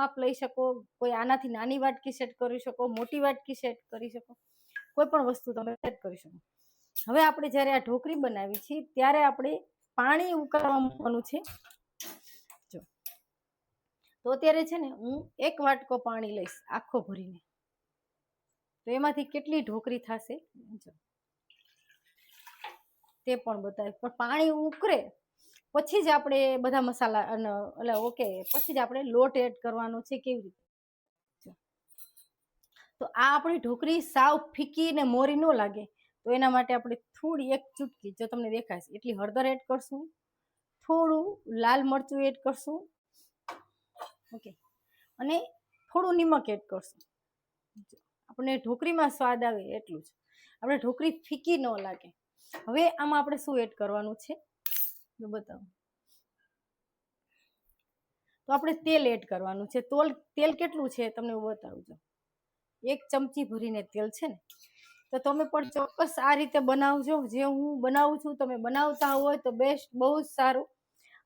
માપ લઈ શકો, કોઈ આનાથી નાની વાટકી સેટ કરી શકો, મોટી વાટકી સેટ કરી શકો, કોઈ પણ વસ્તુ તમે સેટ કરી શકો. હવે આપણે જ્યારે આ ઢોકળી બનાવી છે ત્યારે આપણે પાણી ઉકળવા મૂકવાનું છે. જો તો અત્યારે છે ને હું 1 વાટકો પાણી લઈશ આખો ભરીને, તો એમાંથી કેટલી ઢોકળી થશે તે પણ બતાવીશ. પણ પાણી ઉકળે પછી જ આપણે બધા મસાલા એટલે ઓકે પછી જ આપણે લોટ એડ કરવાનો છે. કેવી રીતે? તો આ આપણી ઢોકળી સાવ ફીકી ને મોરી ન લાગે તો એના માટે આપણે થોડી 1 ચૂટકી, જો તમને દેખાશે એટલી હળદર એડ કરશું, થોડું લાલ મરચું એડ કરશું, ઓકે, અને થોડું નિમક એડ કરશું. આપણે ઢોકળીમાં સ્વાદ આવે એટલું જ, આપણે ઢોકળી ફીકી ન લાગે. હવે આમાં આપણે શું એડ કરવાનું છે બતાવો. તો આપણે તેલ એડ કરવાનું છે. તેલ કેટલું છે તમને હું બતાવું છું. 1 ચમચી ભરીને તેલ છે ને, તો તમે પણ ચોક્કસ આ રીતે બનાવજો જે હું બનાવું છું. તમે બનાવતા હોય તો બેસ્ટ, બહુ જ સારું.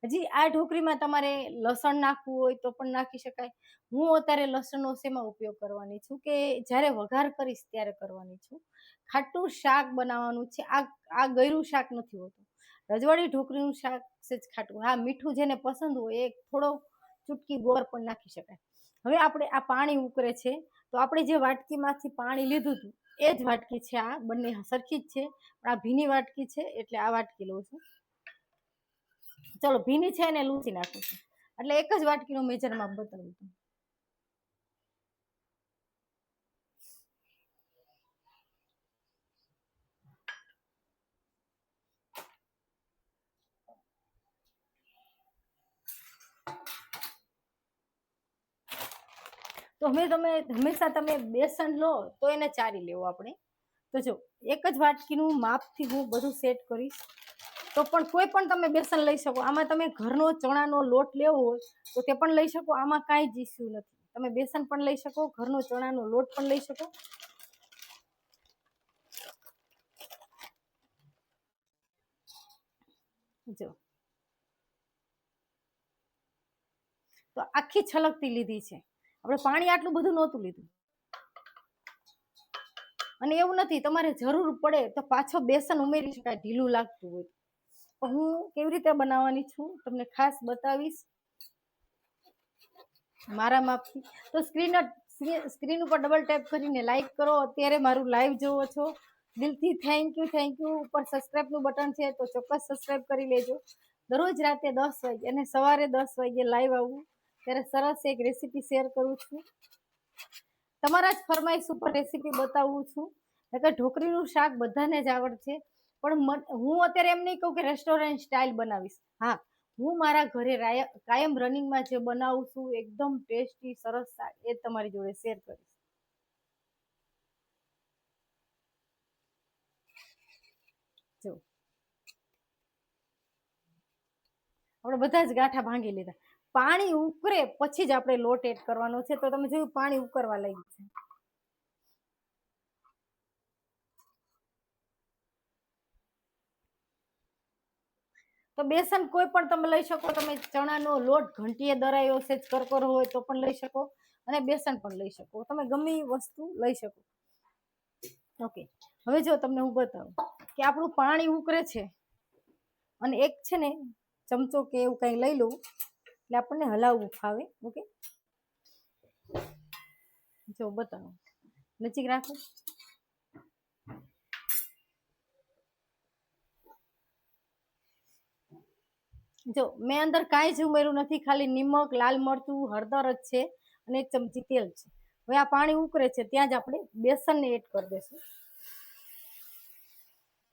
હજી આ ઢોકળીમાં તમારે લસણ નાખવું હોય તો પણ નાખી શકાય. હું અત્યારે લસણનો શેમાં ઉપયોગ કરવાની છું કે જ્યારે વઘાર કરીશ ત્યારે કરવાની છું. ખાટું શાક બનાવવાનું છે. આ ગળ્યું શાક નથી હોતું. રજવાડી ઢોકળીનું શાક છે જ ખાટું. હા, મીઠું જેને પસંદ હોય એ થોડો ચૂટકી ગોળ પણ નાખી શકાય. હવે આપણે આ પાણી ઉકળે છે તો આપણે જે વાટકીમાંથી પાણી લીધું હતું એ જ વાટકી છે. આ બંને સરખી જ છે, પણ આ ભીની વાટકી છે એટલે આ વાટકી લઉં છું. ચલો, ભીની છે એને લૂછી નાખું છું એટલે 1 જ વાટકીનું મેજરમાં બતાવું છું. તો હંમેશા તમે બેસન લો તો એને ચારી લેવો આપણે. તો જો 1 જ વાટકીનું માપથી હું બધું સેટ કરીશ. તો પણ કોઈ પણ તમે બેસન લઈ શકો. આમાં તમે ઘરનો ચણાનો લોટ લેવો હોય તો તે પણ લઈ શકો. આમાં કાંઈ જ ઇસ્યુ નથી. તમે બેસન પણ લઈ શકો, ઘરનો ચણાનો લોટ પણ લઈ શકો. જો તો આખી છલકતી લીધી છે આપણે. પાણી આટલું બધું નહોતું લીધું. અને એવું નથી તમારે જરૂર પડે તો પાછો બેસન ઉમેરી શકાય ઢીલું લાગતું હોય. હું કેવી રીતે બનાવવાની છું તમને ખાસ બતાવીશ મારા માપથી. તો સ્ક્રીન ઉપર ડબલ ટેપ કરીને લાઈક કરો. અત્યારે મારું લાઈવ જોવો છો, દિલથી થેન્ક યુ. ઉપર સબસ્ક્રાઇબનું બટન છે તો ચોક્કસ સબસ્ક્રાઇબ કરી લેજો. દરરોજ રાતે 10 વાગે અને સવારે 10 વાગે લાઈવ આવું ત્યારે સરસ એક રેસીપી શેર કરું છું. તમારા જ ફરમાઈશ ઉપર રેસીપી બતાવું છું. નકર ઢોકળીનું શાક બધાને જ આવડશે, પણ હું અત્યારે એમ નહીં કહું કે રેસ્ટોરન્ટ સ્ટાઇલ બનાવીશ. હા, હું મારા ઘરે કાયમ રનિંગમાં જે બનાવું છું એકદમ ટેસ્ટી સરસ શાક એ તમારી જોડે શેર કરીશ. જો આપણે બધા જ ગાંઠા ભાંગી લીધા. પાણી ઉકળે પછી જ આપણે લોટ એડ કરવાનો છે. તો તમે જોયું પાણી ઉકળવા લાગ્યું છે. તો બેસન કોઈ પણ તમે લઈ શકો. તમે ચણાનો લોટ ઘંટીએ દરાયો છે કરકરો હોય તો પણ લઈ શકો, અને બેસન પણ લઈ શકો. તમે ગમે એ વસ્તુ લઈ શકો. ઓકે, હવે જો તમને હું બતાવું કે આપણું પાણી ઉકળે છે અને એક છે ને ચમચો કે એવું કંઈ લઈ લઉં એટલે આપણને હલાવવું ફાવે. ઓકે, જો બતાવો, નજીક રાખો. જો મેં અંદર કાંઈ જ ઉમેર્યું નથી, ખાલી નિમક, લાલ મરચું, હળદર જ છે અને 1 ચમચી તેલ છે. હવે આ પાણી ઉકળે છે ત્યાં જ આપણે બેસનને એડ કરી દઈશું.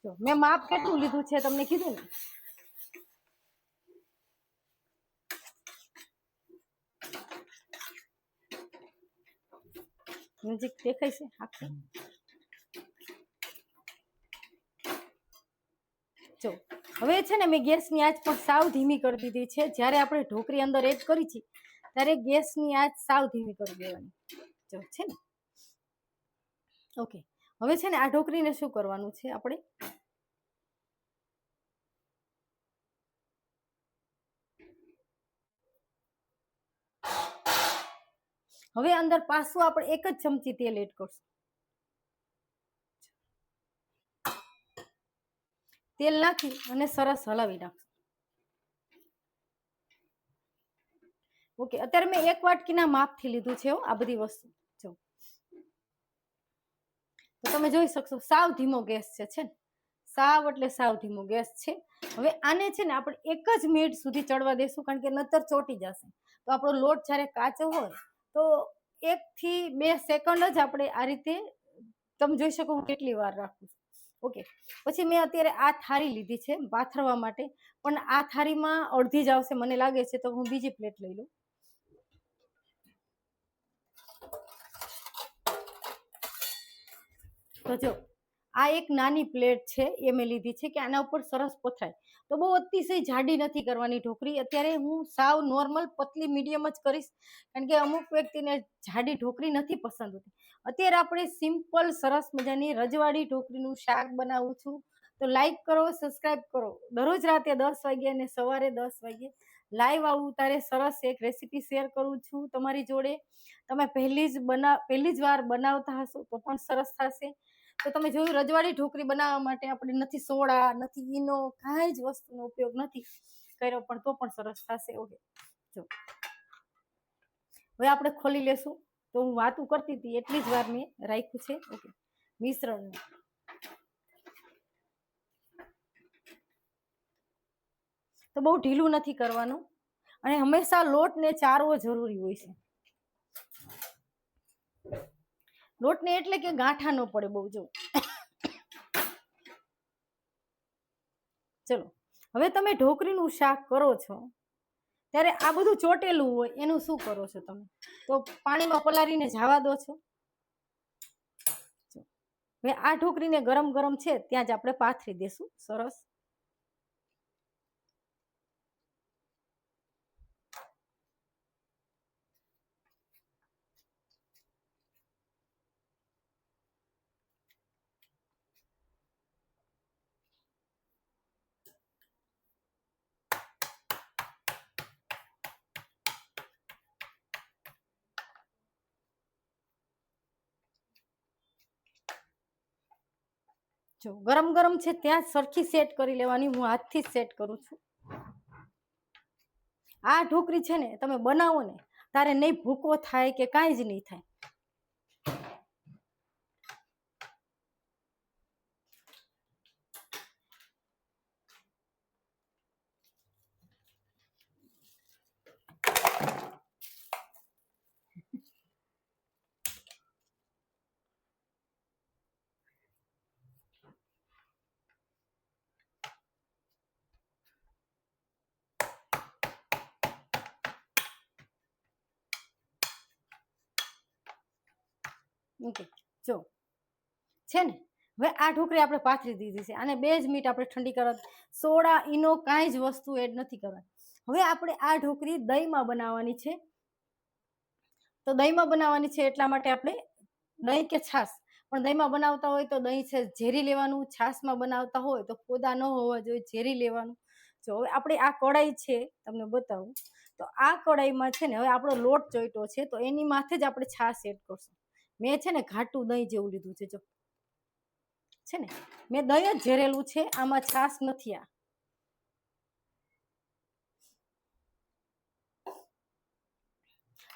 જો મેં માપ કેટલું લીધું છે તમને કીધું ને, નજીક દેખાય છે આખું. જો હવે છે ને મેં ગેસની આંચ પણ સાવ ધીમી કરી દીધી છે. જ્યારે આપણે ઢોકળી અંદર એડ કરી છે ત્યારે ગેસની આંચ સાવ ધીમી કરી દેવાની. જો છે ને, ઓકે. હવે છે ને આ ઢોકળીને શું કરવાનું છે આપણે, હવે અંદર પાછું આપણે 1 જ ચમચી તેલ એડ કરશું. તેલ નાખી અને સરસ હલાવી નાખશું. ઓકે, અત્યારે મેં 1 વાટકીના માપથી લીધું છે આ બધી વસ્તુ. જો તો તમે જોઈ શકશો સાવ ધીમો ગેસ છે ને, સાવ એટલે સાવ ધીમો ગેસ છે. હવે આને છે ને આપણે 1 જ મિનિટ સુધી ચડવા દેશું, કારણ કે નતર ચોટી જશે. તો આપણો લોટ જ્યારે કાચો હોય તો 1 થી 2 સેકન્ડ જ આપણે આ રીતે, તમે જોઈ શકો હું કેટલી વાર રાખું છું. ઓકે, પછી મેં અત્યારે આ થાળી લીધી છે પાથરવા માટે, પણ આ થાળીમાં અડધી જ આવશે મને લાગે છે, તો હું બીજી પ્લેટ લઈ લઉં. તો જો આ એક નાની પ્લેટ છે એ મેં લીધી છે કે આના ઉપર સરસ પથરાય. તો બહુ અતિશય જાડી નથી કરવાની ઢોકળી. અત્યારે હું સાવ નોર્મલ પતલી મીડિયમ જ કરીશ, કારણ કે અમુક વ્યક્તિને જાડી ઢોકળી નથી પસંદ હોતી. અત્યારે આપણે સિમ્પલ સરસ મજાની રજવાડી ઢોકળીનું શાક બનાવું છું. તો લાઈક કરો, સબસ્ક્રાઈબ કરો. દરરોજ રાતે 10 વાગે અને સવારે 10 વાગે લાઈવ આવું તારે સરસ એક રેસીપી શેર કરું છું તમારી જોડે. તમે પહેલી જ વાર બનાવતા હશો તો પણ સરસ થશે. તો તમે જોયું રજવાડી ઢોકળી બનાવવા માટે આપણે નથી સોડા, નથી ઈનો, કાંઈ જ વસ્તુનો ઉપયોગ નથી કર્યો, પણ તો પણ સરસ થશે. ઓકે, જો હવે આપણે ખોલી લેશું. તો હું વાતું કરતી હતી એટલી જ વાર મેં રાખ્યું છે. ઓકે, મિશ્રણ તો બહુ ઢીલું નથી કરવાનું, અને હંમેશા લોટને ચારવો જરૂરી હોય છે. લોટને એટલે કે ગાંઠા ન પડે બહુ. જો ચલો, હવે તમે ઢોકળીનું શાક કરો છો ત્યારે આ બધું ચોટેલું હોય એનું શું કરો છો તમે? તો પાણીમાં પલાળીને જવા દો છો. હવે આ ઢોકળીને ગરમ ગરમ છે ત્યાં જ આપણે પાથરી દેશું સરસ. જો ગરમ ગરમ છે ત્યાં સરખી સેટ કરી લેવાની. હું હાથથી જ સેટ કરું છું. આ ઢોકળી છે ને તમે બનાવો ને તારે નહીં ભૂકો થાય કે કાંઈ જ નહીં થાય. ઓકે, જો છે ને હવે આ ઢોકળી આપણે પાથરી દીધી છે. આને 2 જ મિનિટ આપણે ઠંડી કરવા. સોડા, ઈનો કાંઈ જ વસ્તુ એડ નથી કરવાની. હવે આપણે આ ઢોકળી દહીંમાં બનાવવાની છે. તો દહીંમાં બનાવવાની છે એટલા માટે આપણે દહીં કે છાશ, પણ દહીંમાં બનાવતા હોય તો દહીં છે ઝેરી લેવાનું, છાશમાં બનાવતા હોય તો ફોદા ન હોવા જોઈએ, ઝેરી લેવાનું. જો હવે આપણે આ કઢાઈ છે તમને બતાવું. તો આ કઢાઈમાં છે ને હવે આપણો લોટ ચોઈટો છે તો એની માથે જ આપણે છાશ એડ કરશું. મેં છે ને ઘાટું દહીં જેવું લીધું છે. જો છે ને મેં દહીં જ ઝેરેલું છે, આમાં છાશ નથી. આ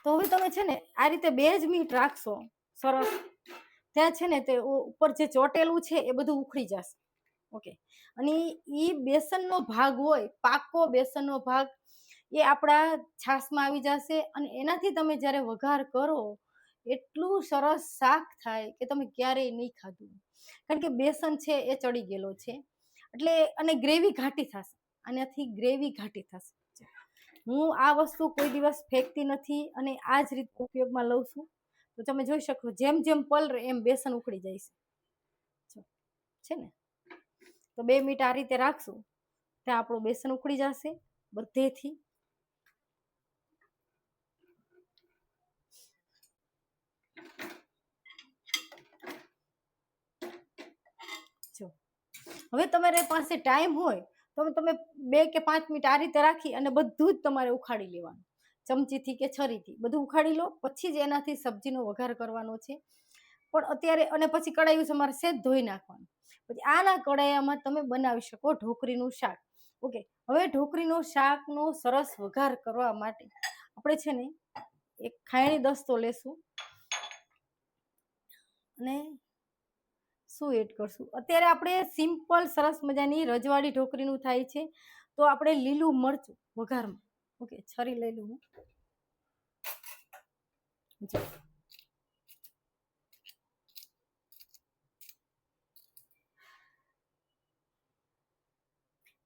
તો હવે તમે છે ને આ રીતે 2 જ મિનિટ રાખશો સરસ. ત્યાં છે ને તે ઉપર જે ચોટેલું છે એ બધું ઉખડી જશે. ઓકે, અને એ બેસનનો ભાગ હોય, પાકો બેસનનો ભાગ, એ આપણા છાશમાં આવી જશે. અને એનાથી તમે જ્યારે વઘાર કરો એટલું સરસ શાક થાય કે તમે ક્યારેય નહીં ખાધું, કારણ કે બેસન છે એ ચડી ગયેલો છે એટલે. અને ગ્રેવી ઘાટી થશે, આનાથી ગ્રેવી ઘાટી થશે. હું આ વસ્તુ કોઈ દિવસ ફેંકતી નથી અને આ જ રીતે ઉપયોગમાં લઉં છું. તો તમે જોઈ શકો જેમ જેમ પલરે એમ બેસન ઉકળી જાય છે ને. તો 2 મિનિટ આ રીતે રાખશું ત્યાં આપણું બેસન ઉકળી જશે બધેથી. જો હવે તમારી પાસે ટાઈમ હોય તો તમે 2 કે 5 મિનિટ આ રીતે રાખી અને બધું જ તમારે ઉખાડી લેવાનું. ચમચીથી કે છરીથી બધું ઉખાડી લો, પછી જ એનાથી સબ્જીનો વઘાર કરવાનો છે. પણ અત્યારે અને પછી કડાયું તમારે સેજ ધોઈ નાખવાનું. પછી આના કડાયામાં તમે બનાવી શકો ઢોકળીનું શાક. ઓકે, હવે ઢોકળીનો શાકનો સરસ વઘાર કરવા માટે આપણે છે ને એક ખાયણી દસ્તો લેશું અને શું એડ કરશું. અત્યારે આપણે સિમ્પલ સરસ મજાની રજવાડી ઢોકળીનું થાય છે, તો આપણે લીલું મરચું વઘારમાં. ઓકે, છરી લઈ લઉં.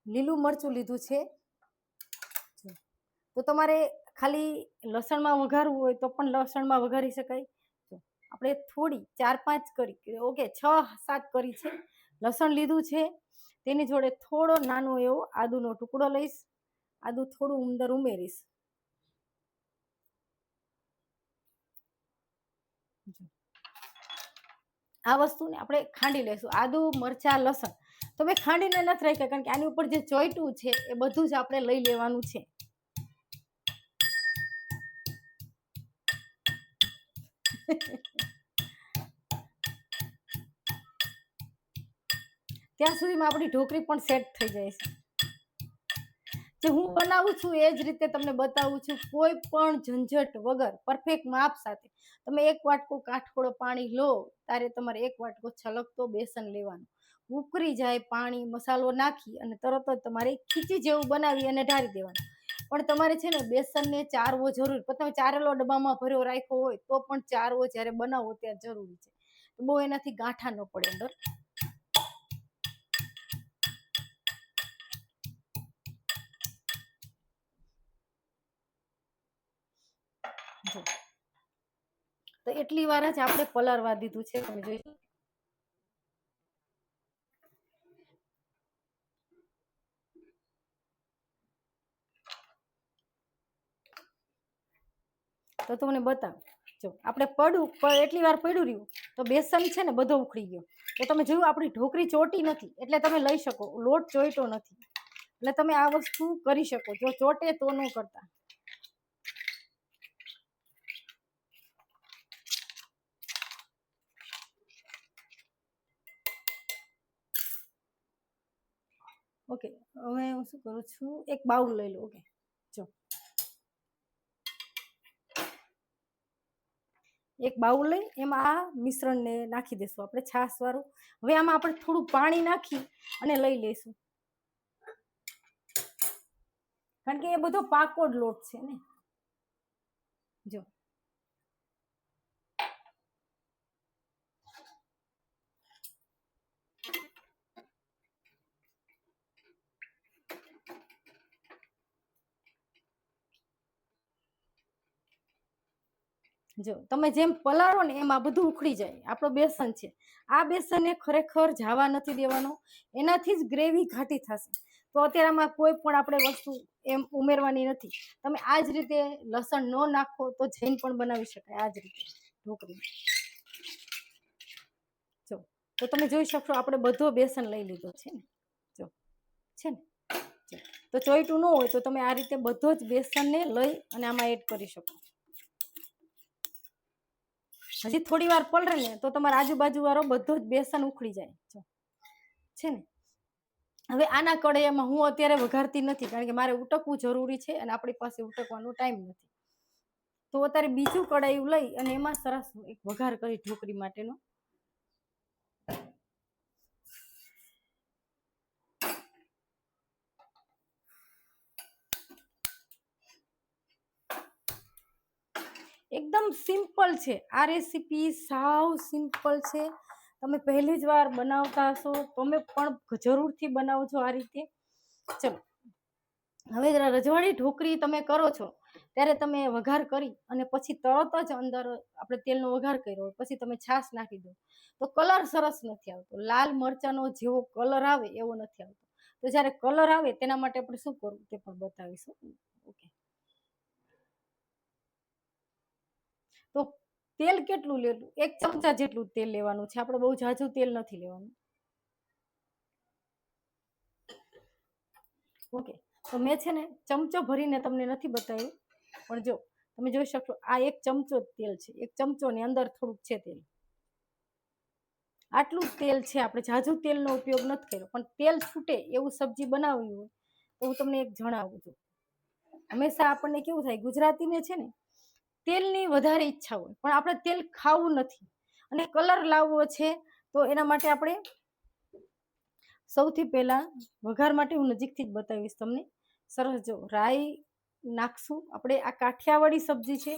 લીલું મરચું લીધું છે. તો તમારે ખાલી લસણમાં વઘારવું હોય તો પણ લસણમાં વઘારી શકાય. આપણે થોડી 4-5 કરી, ઓકે 6-7 કરી છે લસણ લીધું છે. તેની જોડે થોડો નાનો એવો આદુનો ટુકડો લઈશ. આદુ થોડું અંદર ઉમેરીશ. આ વસ્તુને આપણે ખાંડી લઈશું. આદુ, મરચા, લસણ તો મેં ખાંડીને નથી રાખ્યા, કારણ કે આની ઉપર જે ચોઈટું છે એ બધું જ આપણે લઈ લેવાનું છે. ત્યાં સુધીમાં આપણી ઢોકળી પણ સેટ થઈ જાય છે. જે હું બનાવું છું એ જ રીતે તમને બતાવું છું, કોઈ પણ ઝંઝટ વગર પરફેક્ટ માપ સાથે. તમે 1 વાટકો કાઠખોડો પાણી લો ત્યારે તમારે 1 વાટકો છલકતો બેસન લેવાનું. ઉકળી જાય પાણી, મસાલો નાખી અને તરત જ તમારે ખીચી જેવું બનાવી અને ઢાળી દેવાનું. પણ તમારે છે ને બેસનને ચારવો જરૂર. પણ તમે ચારેલો ડબ્બામાં ભર્યો રાખ્યો હોય તો પણ ચારવો જ્યારે બનાવો ત્યારે જરૂરી છે. બહુ એનાથી ગાંઠા ન પડે અંદર. તો એટલી વાર જ આપણે પલાળવા દીધું છે. તમે જોઈ તો તમને બતાવ. જો આપણે એટલી વાર પડ્યું રહ્યું તો બેસન છે ને બધો ઉખડી ગયો. તો તમે જોયું આપણી ઢોકળી ચોટી નથી, એટલે તમે લઈ શકો. લોટ ચોઈટો નથી, એટલે તમે આ વસ્તુ કરી શકો. જો ચોટે તો ન કરતા. ઓકે, હવે હું શું કરું છું, એક બાઉલ લઈ લો. ઓકે, જો એક બાઉલ લઈ એમાં આ મિશ્રણને નાખી દેશું આપણે, છાશ વાળું. હવે આમાં આપણે થોડું પાણી નાખી અને લઈ લઈશું, કારણ કે એ બધો પાકો જ લોટ છે ને. જો જો તમે જેમ પલાળો ને એમ આ બધું ઉખડી જાય. આપણો બેસન છે, આ બેસનને ખરેખર જાવા નથી દેવાનો, એનાથી જ ગ્રેવી ઘાટી થશે. તો અત્યારે આમાં કોઈ પણ આપણે વસ્તુ એમ ઉમેરવાની નથી. તમે આ જ રીતે લસણ ન નાખો તો જૈન પણ બનાવી શકાય આ જ રીતે ઢોકળી. જો તો તમે જોઈ શકશો આપણે બધો બેસન લઈ લીધો છે ને. જો છે ને. તો ચોઈટું ન હોય તો તમે આ રીતે બધો જ બેસનને લઈ અને આમાં એડ કરી શકો. હજી થોડી વાર પલળે ને તો તમારા આજુબાજુ વાળો બધો જ બેસન ઉખડી જાય છે ને. હવે આના કડાઈમાં હું અત્યારે વઘારતી નથી, કારણ કે મારે ઉટકવું જરૂરી છે અને આપણી પાસે ઉટકવાનો ટાઈમ નથી. તો અત્યારે બીજું કડાયું લઈ અને એમાં સરસ એક વઘાર કરી ઢોકળી માટેનો. એકદમ સિમ્પલ છે આ રેસીપી, સાવ સિમ્પલ છે. તમે પહેલી જ વાર બનાવતા હશો, તમે પણ જરૂરથી બનાવજો આ રીતે. ચલો, હવે રજવાડી ઢોકળી તમે કરો છો ત્યારે તમે વઘાર કરી અને પછી તરત જ અંદર આપણે તેલનો વઘાર કર્યો પછી તમે છાશ નાખી દો તો કલર સરસ નથી આવતો. લાલ મરચાંનો જેવો કલર આવે એવો નથી આવતો. તો જ્યારે કલર આવે તેના માટે આપણે શું કરવું તે પણ બતાવીશું. ઓકે, તો તેલ કેટલું લેવું? 1 ચમચા જેટલું તેલ લેવાનું છે. આપણે બહુ ઝાઝું તેલ નથી લેવાનું. ઓકે, તો મેં છે ને ચમચો ભરીને તમને નથી બતાવ્યું, પણ જો તમે જોઈ શકશો આ 1 ચમચો તેલ છે, 1 ચમચોની અંદર થોડુંક છે તેલ, આટલું તેલ છે. આપણે ઝાઝું તેલનો ઉપયોગ નથી કર્યો, પણ તેલ છૂટે એવું સબ્જી બનાવવી હોય તો હું તમને એક જણાવું છું. હંમેશા આપણને કેવું થાય, ગુજરાતીને છે ને તેલની વધારે ઈચ્છા હોય, પણ આપણે તેલ ખાવું નથી અને કલર લાવવો છે. તો એના માટે આપણે સૌથી પહેલા વઘાર માટે હું નજીકથી જ બતાવીશ તમને. સરસ જો રાઈ નાખશું આપણે. આ કાઠિયાવાડી સબ્જી છે.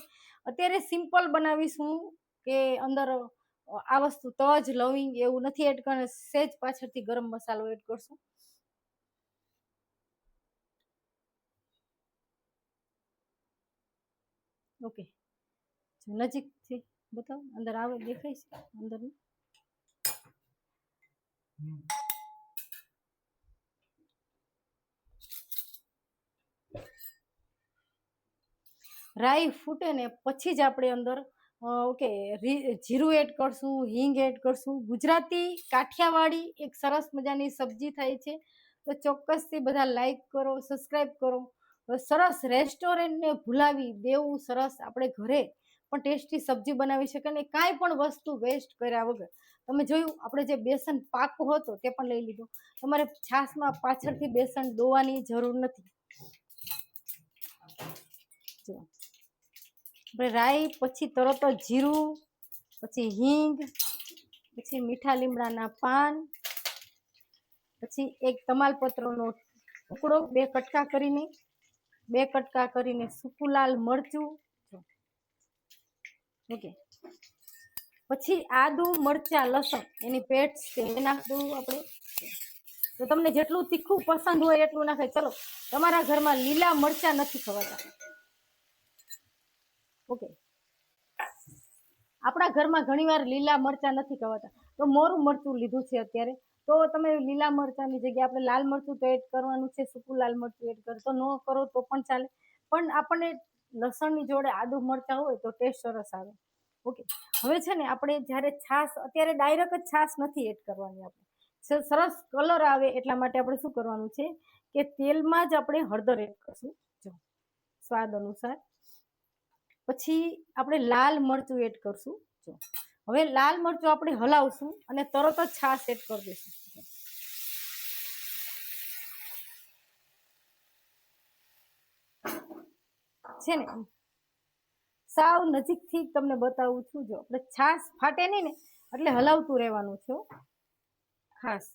અત્યારે સિમ્પલ બનાવીશું કે અંદર આ વસ્તુ તજ લવિંગ એવું નથી એડ કરવાનું, સેજ પાછળથી ગરમ મસાલો એડ કરશું. ઓકે, નજીકથી બતાવો, અંદર આવે દેખાય છે અંદર. રાઈ ફૂટે ને પછી જ આપણે અંદર ઓકે જીરું એડ કરશું, હિંગ એડ કરશું. ગુજરાતી કાઠિયાવાડી એક સરસ મજાની સબ્જી થાય છે. તો ચોક્કસથી બધા લાઈક કરો, સબસ્ક્રાઈબ કરો. સરસ રેસ્ટોરન્ટને ભૂલાવી દેવું, સરસ આપણે ઘરે પણ ટેસ્ટી સબ્જી બનાવી શકે ને કાંઈ પણ વસ્તુ વેસ્ટ કર્યા વગર. તમે જોયું આપણે જે બેસન પાકો હતો તે પણ લઈ લીધો. તમારે છાશમાં પાછળથી બેસન દોવાની જરૂર નથી. જો આપણે રાઈ, પછી તરત જ જીરું, પછી હિંગ, પછી મીઠા લીમડાના પાન, પછી એક તમાલપત્રનો ટુકડો, 2 કટકા કરીને સૂકું લાલ મરચું. ઓકે, પછી આદુ મરચા લસણ એની પેસ્ટ છે એ નાખવું આપણે. તો તમને જેટલું તીખું પસંદ હોય એટલું નાખે. ચલો, તમારા ઘરમાં લીલા મરચા નથી ખવાતા, ઓકે, આપણા ઘરમાં ઘણીવાર લીલા મરચા નથી ખવાતા, તો મોરું મરચું લીધું છે અત્યારે. તો તમે લીલા મરચાની જગ્યાએ આપણે લાલ મરચું તો એડ કરવાનું છે, સૂકું લાલ મરચું એડ કરો તો ન કરો તો પણ ચાલે. પણ આપણને લસણની જોડે આદુ મરચા હોય તો ટેસ્ટ સરસ આવે. ઓકે, હવે છે ને આપણે જ્યારે છાશ, અત્યારે ડાયરેક્ટ જ છાશ નથી એડ કરવાની, આપણે સરસ કલર આવે એટલા માટે આપણે શું કરવાનું છે કે તેલમાં જ આપણે હળદર એડ કરશું, જો સ્વાદ અનુસાર. પછી આપણે લાલ મરચું એડ કરશું. જો હવે લાલ મરચું આપણે હલાવશું અને તરત જ છાશ એડ કરી દઈશું. છે ને સાવ નજીકથી તમને બતાવું છું. જો આપણે છાશ ફાટે નહીં ને એટલે હલાવતું રહેવાનું છે ખાસ.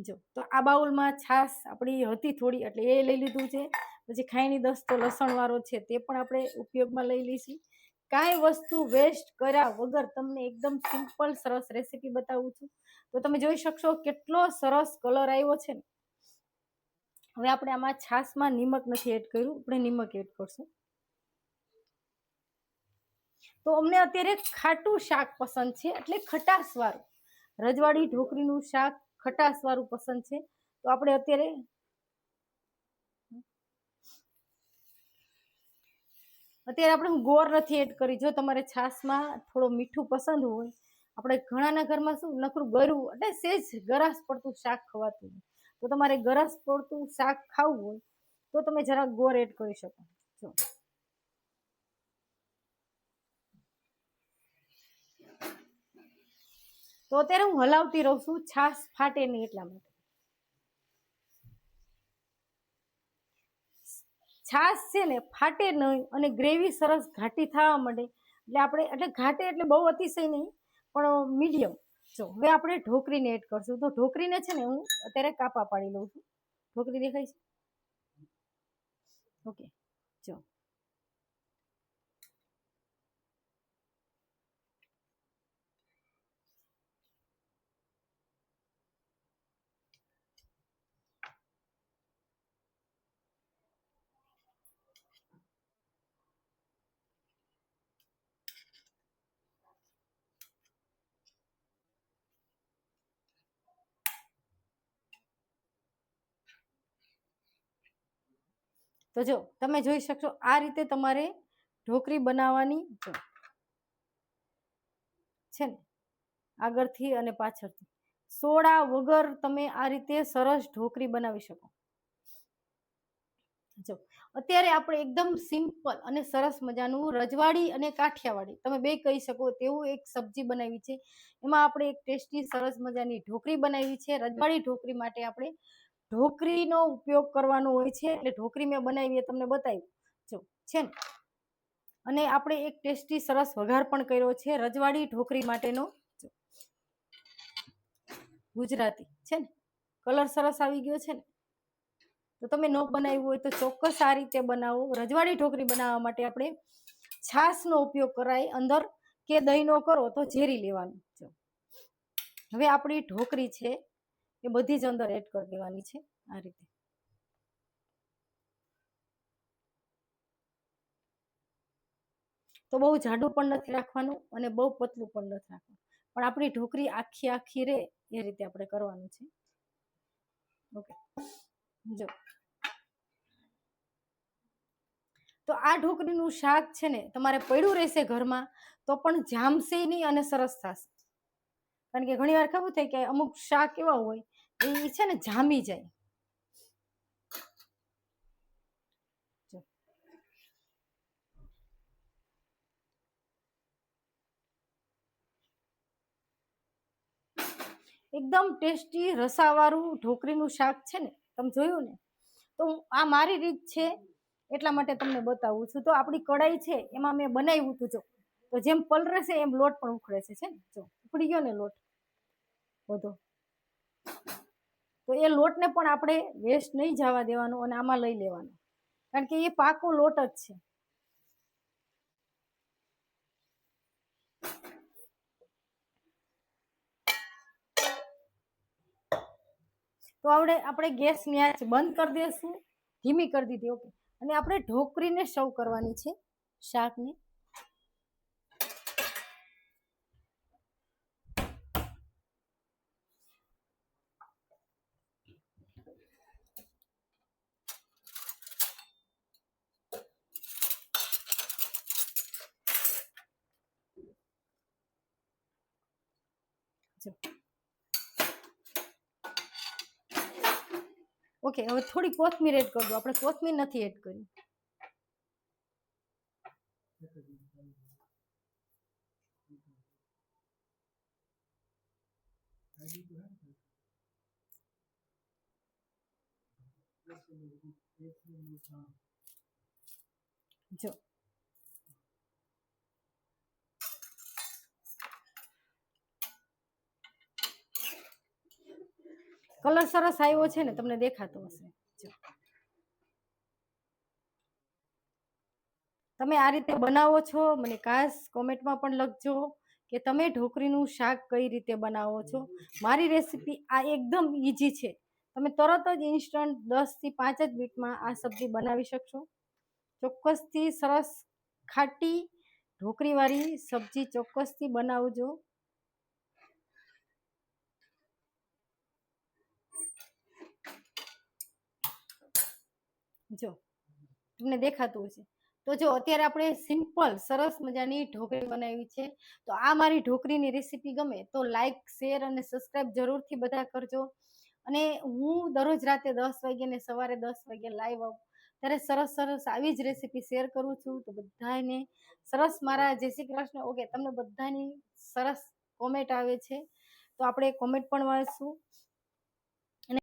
જો તો આ બાઉલમાં છાશ આપણી હતી થોડી એટલે એ લઈ લીધું છે. પછી ખાઈની દસ્તો લસણ વાળો છે તે પણ આપણે ઉપયોગમાં લઈ લઈશું. કાંઈ વસ્તુ વેસ્ટ કર્યા વગર તમને એકદમ સિમ્પલ સરસ રેસીપી બતાવું છું. તો તમે જોઈ શકશો કેટલો સરસ કલર આવ્યો છે ને. હવે આપણે આમાં છાશમાં નિમક નથી એડ કર્યું, આપણે નિમક એડ કરશું. તો અમને અત્યારે ખાટું શાક પસંદ છે એટલે ખટાશ વાળું, રજવાડી ઢોકળીનું શાક ખટાશ વાળું પસંદ છે. તો આપણે અત્યારે આપણે હું ગોળ નથી એડ કરી. જો તમારે છાશમાં થોડો મીઠું પસંદ હોય, આપણે ઘણાના ઘરમાં શું નકરું ગળ્યું એટલે સેજ ગરાસ પડતું શાક ખવાતું હોય, તો તમારે ગરાસ પડતું શાક ખાવું હોય તો તમે જરાક ગોળ એડ કરી શકો. જો તો અત્યારે હું હલાવતી રહું છું, છાશ ફાટે નહીં એટલા માટે. છાશ છે ને ફાટે નહીં અને ગ્રેવી સરસ ઘાટી થવા માંડે એટલે આપણે, એટલે ઘાટે એટલે બહુ અતિશય નહીં પણ મીડિયમ. જો હવે આપણે ઢોકળીને એડ કરશું. તો ઢોકળીને છે ને હું અત્યારે કાપા પાડી લઉં છું. ઢોકળી દેખાય છે? ઓકે, જો તો જો તમે જોઈ શકશો આ રીતે તમારે ઢોકળી બનાવવાની છે ને, આગળથી અને પાછળથી. સોડા વગર તમે આ રીતે સરસ ઢોકળી બનાવી શકો. જો અત્યારે આપણે એકદમ સિમ્પલ અને સરસ મજાનું રજવાડી અને કાઠિયાવાડી તમે બે કહી શકો તેવું એક સબ્જી બનાવી છે. એમાં આપણે એક ટેસ્ટી સરસ મજાની ઢોકળી બનાવી છે. રજવાડી ઢોકળી માટે આપણે ઢોકળીનો ઉપયોગ કરવાનો હોય છે, એટલે ઢોકળી મેં બનાવી તમને બતાવ્યું જો છે ને. અને આપણે એક ટેસ્ટી સરસ વઘાર પણ કર્યો છે રજવાડી ઢોકળી માટેનો. ગુજરાતી છે ને, કલર સરસ આવી ગયો છે ને. તો તમે ન બનાવ્યું હોય તો ચોક્કસ આ રીતે બનાવો. રજવાડી ઢોકળી બનાવવા માટે આપણે છાશનો ઉપયોગ કરાય અંદર, કે દહીંનો કરો તો ઝેરી લેવાનું. હવે આપણી ઢોકળી છે એ બધી જ અંદર એડ કરી દેવાની છે આ રીતે. તો બહુ જાડું પણ નથી રાખવાનું અને બહુ પતલું પણ નથી રાખવાનું, પણ આપણી ઢોકળી આખી આખી રે એ રીતે આપણે કરવાનું છે. ઓકે, જો તો આ ઢોકળીનું શાક છે ને તમારે પડ્યું રહેશે ઘરમાં તો પણ જામશે નહીં અને સરસ થશે. કારણ કે ઘણી વાર ખબર થાય કે અમુક શાક એવા હોય એ છે ને જામી જાય. એકદમ ટેસ્ટી રસાવાળું ઢોકળીનું શાક છે ને, તમે જોયું ને. તો આ મારી રીત છે એટલા માટે તમને બતાવું છું. તો આપણી કઢાઈ છે એમાં મેં બનાવ્યું હતું. જો તો જેમ પલરે છે એમ લોટ પણ ઉખડે છે ને. જો ઉખડી ગયો ને લોટ બધો. તો એ લોટને પણ આપણે વેસ્ટ નહીં જવા દેવાનો અને આમાં લઈ લેવાનો, કારણ કે એ પાકો લોટ જ છે. તો આપણે ગેસની આંચ બંધ કરી દઈશું, ધીમી કરી દીધી. ઓકે, અને આપણે ઢોકળીને સર્વ કરવાની છે શાકને. ઓકે, હવે થોડી કોથમીર એડ કરજો. આપણે કોથમીર નથી એડ કરી. જો કલર સરસ આવ્યો છે ને, તમને દેખાતો હશે. જો તમે આ રીતે બનાવો છો, મને ખાસ કોમેન્ટમાં પણ લખજો કે તમે ઢોકળીનું શાક કઈ રીતે બનાવો છો. મારી રેસીપી આ એકદમ ઈઝી છે. તમે તરત જ ઇન્સ્ટન્ટ 10 થી 5 જ મિનિટમાં આ સબ્જી બનાવી શકશો. ચોક્કસથી સરસ ખાટી ઢોકળીવાળી સબ્જી ચોક્કસથી બનાવજો. જો તમને દેખાતું હશે. તો જો અત્યારે આપણે સિમ્પલ સરસ મજાની ઢોકળી બનાવી છે. તો આ મારી ઢોકળીની રેસીપી ગમે તો લાઈક, શેર અને સબસ્ક્રાઈબ જરૂરથી બધા કરજો. અને હું દરરોજ રાતે 10 વાગે ને સવારે 10 વાગે લાઈવ આવું ત્યારે સરસ સરસ આવી જ રેસીપી શેર કરું છું. તો બધાને સરસ મારા જય શ્રી કૃષ્ણ. ઓકે, તમને બધાની સરસ કોમેન્ટ આવે છે તો આપણે કોમેન્ટ પણ વાંચશું.